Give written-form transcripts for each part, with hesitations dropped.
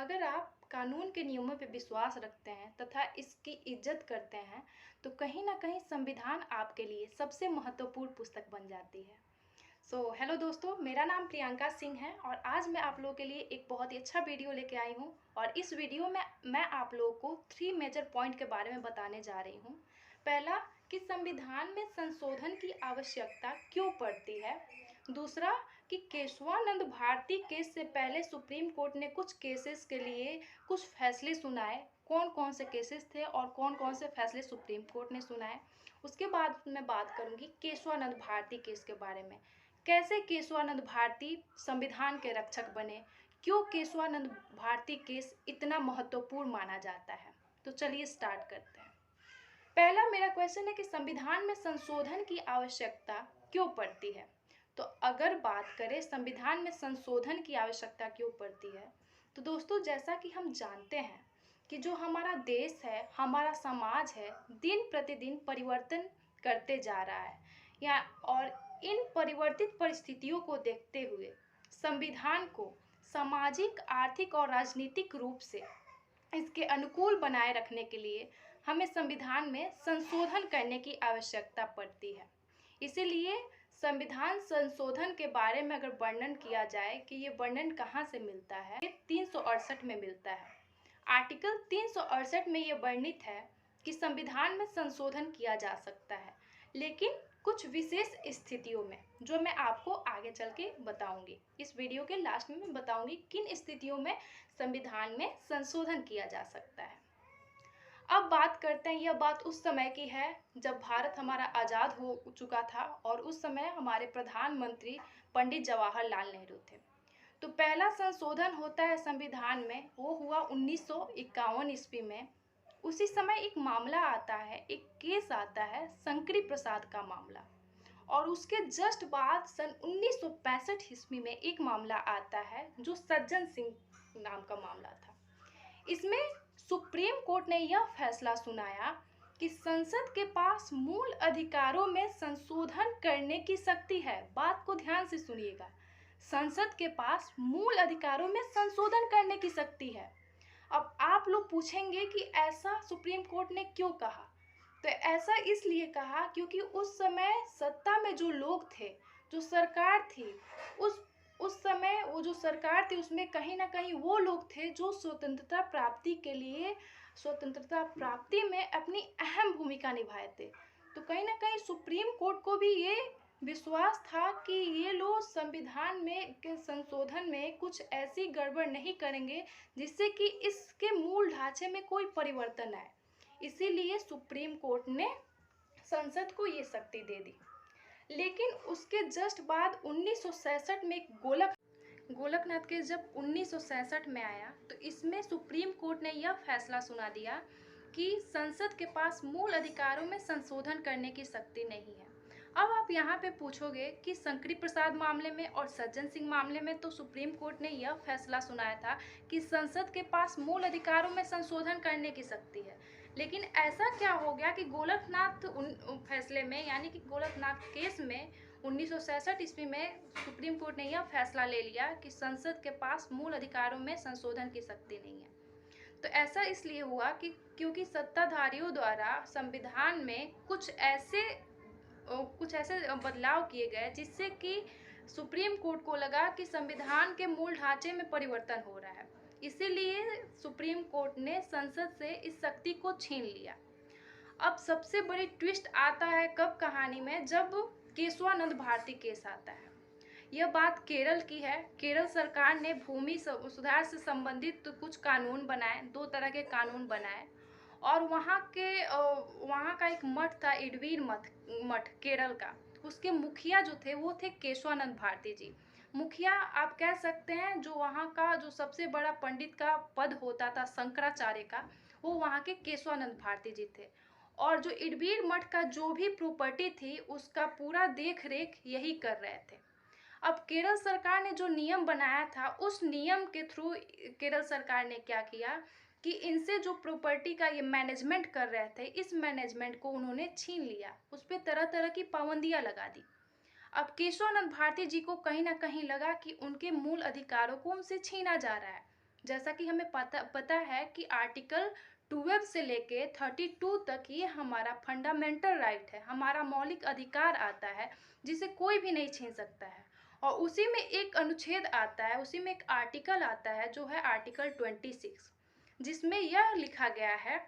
अगर आप कानून के नियमों पर विश्वास रखते हैं तथा इसकी इज्जत करते हैं, तो कहीं न कहीं संविधान आपके लिए सबसे महत्वपूर्ण पुस्तक बन जाती है। हेलो दोस्तों, मेरा नाम प्रियंका सिंह है और आज मैं आप लोगों के लिए एक बहुत ही अच्छा वीडियो लेके आई हूँ और इस वीडियो में मैं आप लोगों को 3 मेजर पॉइंट के बारे में बताने जा रही हूँ। पहला, कि संविधान में संशोधन की आवश्यकता क्यों पड़ती है। दूसरा, कि केशवानंद भारती केस से पहले सुप्रीम कोर्ट ने कुछ केसेस के लिए कुछ फैसले सुनाए, कौन कौन से केसेस थे और कौन कौन से फैसले सुप्रीम कोर्ट ने सुनाए। उसके बाद मैं बात करूंगी केशवानंद भारती केस के बारे में, कैसे केशवानंद भारती संविधान के रक्षक बने, क्यों केशवानंद भारती केस इतना महत्वपूर्ण माना जाता है। तो चलिए स्टार्ट करते हैं। पहला मेरा क्वेश्चन है कि संविधान में संशोधन की आवश्यकता क्यों पड़ती है। तो अगर बात करें संविधान में संशोधन की आवश्यकता क्यों पड़ती है, तो दोस्तों जैसा कि हम जानते हैं कि जो हमारा देश है, हमारा समाज है, दिन प्रतिदिन परिवर्तन करते जा रहा है और इन परिवर्तित परिस्थितियों को देखते हुए संविधान को सामाजिक, आर्थिक और राजनीतिक रूप से इसके अनुकूल बनाए रखने के लिए हमें संविधान में संशोधन करने की आवश्यकता पड़ती है। इसीलिए संविधान संशोधन के बारे में अगर वर्णन किया जाए कि ये वर्णन कहाँ से मिलता है, 368 में मिलता है। आर्टिकल 368 में ये वर्णित है कि संविधान में संशोधन किया जा सकता है, लेकिन कुछ विशेष स्थितियों में, जो मैं आपको आगे चल के बताऊंगी। इस वीडियो के लास्ट में मैं बताऊंगी किन स्थितियों में संविधान में संशोधन किया जा सकता है। अब बात करते हैं, यह बात उस समय की है जब भारत हमारा आज़ाद हो चुका था और उस समय हमारे प्रधानमंत्री पंडित जवाहरलाल नेहरू थे। तो पहला संशोधन होता है संविधान में, वो हुआ 1951 ईस्वी में। उसी समय एक मामला आता है, एक केस आता है, शंकरी प्रसाद का मामला। और उसके जस्ट बाद सन 1965 ईस्वी में एक मामला आता है जो सज्जन सिंह नाम का मामला था। इसमें सुप्रीम कोर्ट ने यह फैसला सुनाया कि संसद के पास मूल अधिकारों में संशोधन करने की शक्ति है। बात को ध्यान से सुनिएगा, संसद के पास मूल अधिकारों में संशोधन करने की शक्ति है। अब आप लोग पूछेंगे कि ऐसा सुप्रीम कोर्ट ने क्यों कहा। तो ऐसा इसलिए कहा क्योंकि उस समय सत्ता में जो लोग थे, जो सरकार थी, उस समय वो जो सरकार थी उसमें कहीं ना कहीं वो लोग थे जो स्वतंत्रता प्राप्ति में अपनी अहम भूमिका निभाए थे। तो कहीं ना कहीं सुप्रीम कोर्ट को भी ये विश्वास था कि ये लोग संविधान में के संशोधन में कुछ ऐसी गड़बड़ नहीं करेंगे जिससे कि इसके मूल ढांचे में कोई परिवर्तन आए। इसीलिए सुप्रीम कोर्ट ने संसद को ये शक्ति दे दी। लेकिन उसके जस्ट बाद 1966 में गोलकनाथ केस जब 1966 में आया, तो इसमें सुप्रीम कोर्ट ने यह फैसला सुना दिया कि संसद के पास मूल अधिकारों में संशोधन करने की शक्ति नहीं है। अब आप यहाँ पे पूछोगे कि शंकरी प्रसाद मामले में और सज्जन सिंह मामले में तो सुप्रीम कोर्ट ने यह फैसला सुनाया था कि संसद के पास मूल अधिकारों में संशोधन करने की शक्ति है। लेकिन ऐसा क्या हो गया कि गोलकनाथ फैसले में, यानी कि गोलकनाथ केस में 1966 ईस्वी में सुप्रीम कोर्ट ने यह फैसला ले लिया कि संसद के पास मूल अधिकारों में संशोधन की शक्ति नहीं है। तो ऐसा इसलिए हुआ कि क्योंकि सत्ताधारियों द्वारा संविधान में कुछ ऐसे बदलाव किए गए जिससे कि सुप्रीम कोर्ट को लगा कि संविधान के मूल ढांचे में परिवर्तन हो रहा है। इसीलिए सुप्रीम कोर्ट ने संसद से इस शक्ति को छीन लिया। अब सबसे बड़ी ट्विस्ट आता है कब कहानी में, जब केशवानंद भारती केस आता है। यह बात केरल की है। केरल सरकार ने भूमि सुधार से संबंधित कुछ कानून बनाए, 2 तरह के कानून बनाए। और वहाँ का एक मठ था, इडवीर मठ केरल का। उसके मुखिया जो थे वो थे केशवानंद भारती जी। मुखिया आप कह सकते हैं, जो वहाँ का जो सबसे बड़ा पंडित का पद होता था शंकराचार्य का, वो वहाँ के केशवानंद भारती जी थे। और जो इडवीर मठ का जो भी प्रॉपर्टी थी उसका पूरा देख रेख यही कर रहे थे। अब केरल सरकार ने जो नियम बनाया था, उस नियम के थ्रू केरल सरकार ने क्या किया कि इनसे जो प्रॉपर्टी का ये मैनेजमेंट कर रहे थे, इस मैनेजमेंट को उन्होंने छीन लिया, उस पर तरह तरह की पाबंदियां लगा दी। अब केशवानंद भारती जी को कहीं ना कहीं लगा कि उनके मूल अधिकारों को उनसे छीना जा रहा है। जैसा कि हमें पता है कि आर्टिकल 12 से लेके 32 तक ये हमारा फंडामेंटल राइट है, हमारा मौलिक अधिकार आता है जिसे कोई भी नहीं छीन सकता है। और उसी में एक अनुच्छेद आता है, उसी में एक आर्टिकल आता है जो है आर्टिकल 26, जिसमें यह लिखा गया है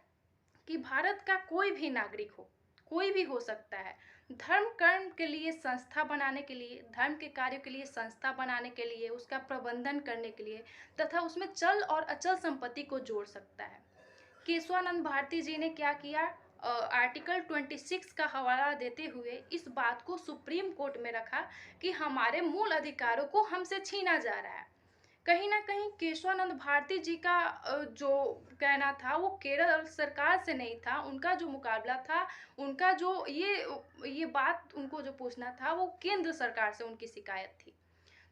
कि भारत का कोई भी नागरिक हो, कोई भी हो सकता है, धर्म कर्म के लिए संस्था बनाने के लिए, धर्म के कार्यों के लिए संस्था बनाने के लिए, उसका प्रबंधन करने के लिए तथा उसमें चल और अचल संपत्ति को जोड़ सकता है। केशवानंद भारती जी ने क्या किया, आर्टिकल 26 का हवाला देते हुए इस बात को सुप्रीम कोर्ट में रखा कि हमारे मूल अधिकारों को हमसे छीना जा रहा है। कहीं ना कहीं केशवानंद भारती जी का जो कहना था वो केरल सरकार से नहीं था, उनका जो मुकाबला था, उनका जो ये बात उनको जो पूछना था वो केंद्र सरकार से उनकी शिकायत थी।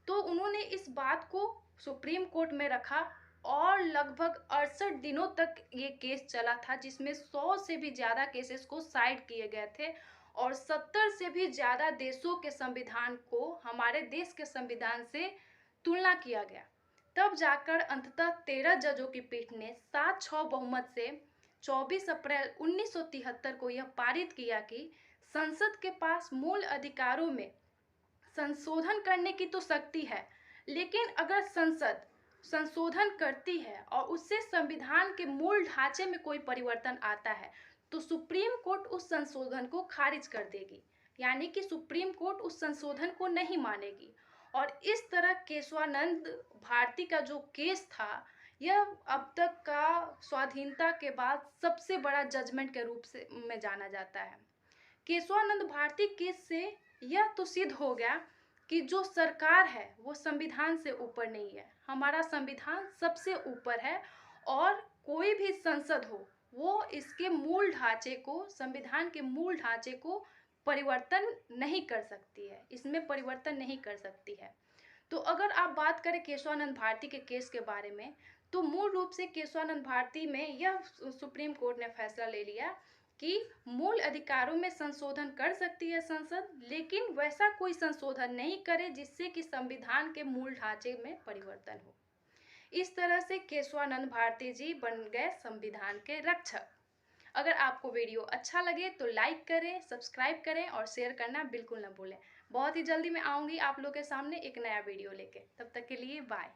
तो उन्होंने इस बात को सुप्रीम कोर्ट में रखा और लगभग 68 दिनों तक ये केस चला था, जिसमें 100 से भी ज़्यादा केसेस को साइड किए गए थे और 70 से भी ज़्यादा देशों के संविधान को हमारे देश के संविधान से तुलना किया गया। तब जाकर अंततः 13 जजों की पीठ ने 7-6 बहुमत से 24 अप्रैल 1973 को यह पारित किया कि संसद के पास मूल अधिकारों में संशोधन करने की तो शक्ति है, लेकिन अगर संसद संशोधन करती है और उससे संविधान के मूल ढांचे में कोई परिवर्तन आता है तो सुप्रीम कोर्ट उस संशोधन को खारिज कर देगी, यानी कि सुप्रीम कोर्ट उस संशोधन को नहीं मानेगी। और इस तरह केशवानंद भारती का जो केस था यह अब तक का स्वाधीनता के बाद सबसे बड़ा जजमेंट के रूप से में जाना जाता है। केशवानंद भारती केस से यह तो सिद्ध हो गया कि जो सरकार है वो संविधान से ऊपर नहीं है, हमारा संविधान सबसे ऊपर है और कोई भी संसद हो वो इसके मूल ढांचे को, संविधान के मूल ढांचे को परिवर्तन नहीं कर सकती है, इसमें परिवर्तन नहीं कर सकती है। तो अगर आप बात करें केशवानंद भारती के केस के बारे में, तो मूल रूप से केशवानंद भारती में यह सुप्रीम कोर्ट ने फैसला ले लिया कि मूल अधिकारों में संशोधन कर सकती है संसद, लेकिन वैसा कोई संशोधन नहीं करे जिससे कि संविधान के मूल ढांचे में परिवर्तन हो। इस तरह से केशवानंद भारती जी बन गए संविधान के रक्षक। अगर आपको वीडियो अच्छा लगे तो लाइक करें, सब्सक्राइब करें और शेयर करना बिल्कुल ना भूलें। बहुत ही जल्दी मैं आऊँगी आप लोग के सामने एक नया वीडियो लेके, तब तक के लिए बाय।